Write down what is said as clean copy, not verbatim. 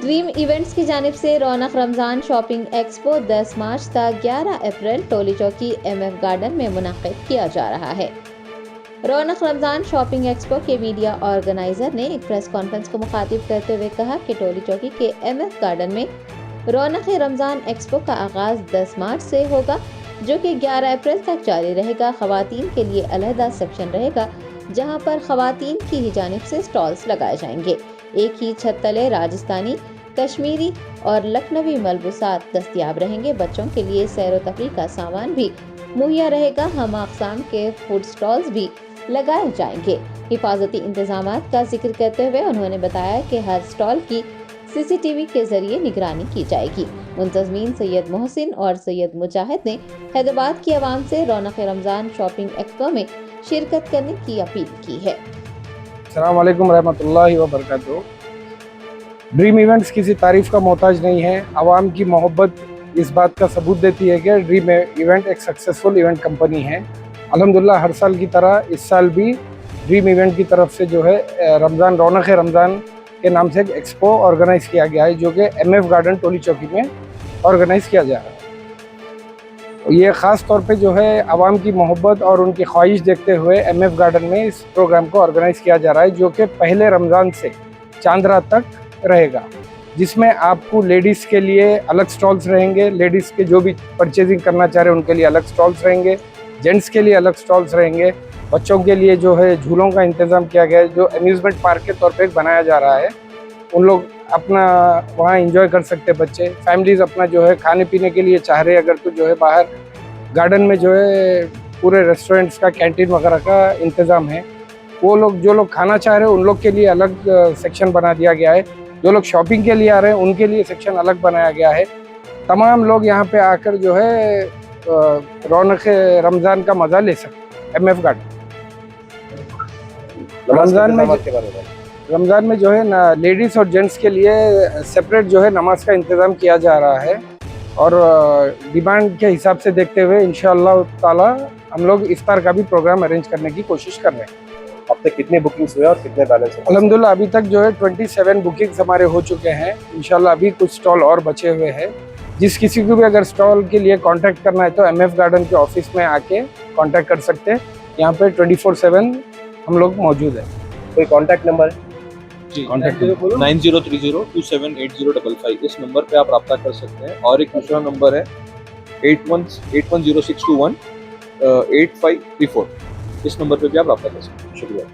Dream events की जानिब से रौनक रमज़ान शॉपिंग एक्सपो 10 मार्च तक 11 अप्रैल टोली चौकी MF गार्डन में मुनक़्क़िद किया जा रहा है। रौनक रमज़ान शॉपिंग एक्सपो के मीडिया ऑर्गेनाइजर ने एक प्रेस कॉन्फ्रेंस को मुखातिब करते हुए कहा कि टोली चौकी के MF गार्डन में रौनक रमज़ान एक्सपो का आगाज़ 10 मार्च से होगा, जो कि 11 अप्रैल तक जारी रहेगा। ख़वातीन के लिए अलहदा सेक्शन रहेगा, जहां पर ख़वातीन की ही जानिब से स्टॉल्स लगाए जाएंगे। एक ही छत तले राजस्थानी, कश्मीरी और लखनवी मलबूसात दस्तयाब रहेंगे। बच्चों के लिए सैर व तफरीह का सामान भी मुहैया रहेगा। हम अक़साम के फूड स्टॉल्स भी लगाए जाएंगे। हिफाजती इंतजामात का जिक्र करते हुए उन्होंने बताया कि हर स्टॉल की CCTV के जरिए निगरानी की जाएगी। मुंतज़मीन सैयद मोहसिन और सैयद मुजाहिद ने हैदराबाद की आवाम से रौनक रमज़ान शॉपिंग एक्सपो में शिरकत करने की अपील की है। अस्सलाम वालेकुम रहमतुल्लाहि व बरकातुहू। ड्रीम इवेंट्स किसी तारीफ़ का मोहताज नहीं है। आवाम की मोहब्बत इस बात का सबूत देती है कि ड्रीम इवेंट एक सक्सेसफुल इवेंट कंपनी है। अल्हम्दुलिल्लाह हर साल की तरह इस साल भी ड्रीम इवेंट की तरफ से जो है रमज़ान रौनक रमज़ान के नाम से एक एक्सपो ऑर्गेनाइज़ किया गया है, जो कि MF गार्डन टोली चौकी में ऑर्गेनाइज़ किया जा रहा है। ये ख़ास तौर पे जो है आवाम की मोहब्बत और उनकी ख्वाहिश देखते हुए MF गार्डन में इस प्रोग्राम को ऑर्गेनाइज़ किया जा रहा है, जो कि पहले रमज़ान से चांद रात तक रहेगा, जिसमें आपको लेडीज़ के लिए अलग स्टॉल्स रहेंगे। लेडीज़ के जो भी परचेजिंग करना चाह रहे हैं उनके लिए अलग स्टॉल्स रहेंगे, जेंट्स के लिए अलग स्टॉल्स रहेंगे। बच्चों के लिए जो है झूलों का इंतज़ाम किया गया है, जो अम्यूज़मेंट पार्क के तौर पे बनाया जा रहा है। उन लोग अपना वहाँ एंजॉय कर सकते हैं। बच्चे फैमिलीज़ अपना जो है खाने पीने के लिए चाह रहे हैं अगर, तो जो है बाहर गार्डन में जो है पूरे रेस्टोरेंट्स का, कैंटीन वगैरह का इंतज़ाम है। वो लोग जो लोग खाना चाह रहे हैं उन लोग के लिए अलग सेक्शन बना दिया गया है। जो लोग शॉपिंग के लिए आ रहे हैं उनके लिए सेक्शन अलग बनाया गया है। तमाम लोग यहाँ पे आकर जो है रौनक रमज़ान का मज़ा ले सकते हैं। MF गार्डन रमज़ान में जो है ना लेडीज़ और जेंट्स के लिए सेपरेट जो है नमाज का इंतज़ाम किया जा रहा है, और डिमांड के हिसाब से देखते हुए इंशाअल्लाह ताला हम लोग इफ्तार का भी प्रोग्राम अरेंज करने की कोशिश कर रहे हैं। अब तक कितने बुकिंग्स हुए और कितने बैलेंस हैं? अल्हम्दुलिल्लाह अभी तक जो है 27 बुकिंग्स हमारे हो चुके हैं। इंशाअल्लाह अभी कुछ स्टॉल और बचे हुए हैं। जिस किसी को भी अगर स्टॉल के लिए कांटेक्ट करना है तो MF गार्डन के ऑफिस में आके कांटेक्ट कर सकते हैं। यहाँ पे 24/7 हम लोग मौजूद हैं। कोई कांटेक्ट नंबर है? जी, 9030278055 इस नंबर पे आप रब्ता कर सकते हैं। और एक दूसरा नंबर है 810621 8534, इस नंबर पे भी आप रब्ता कर सकते हैं। शुक्रिया।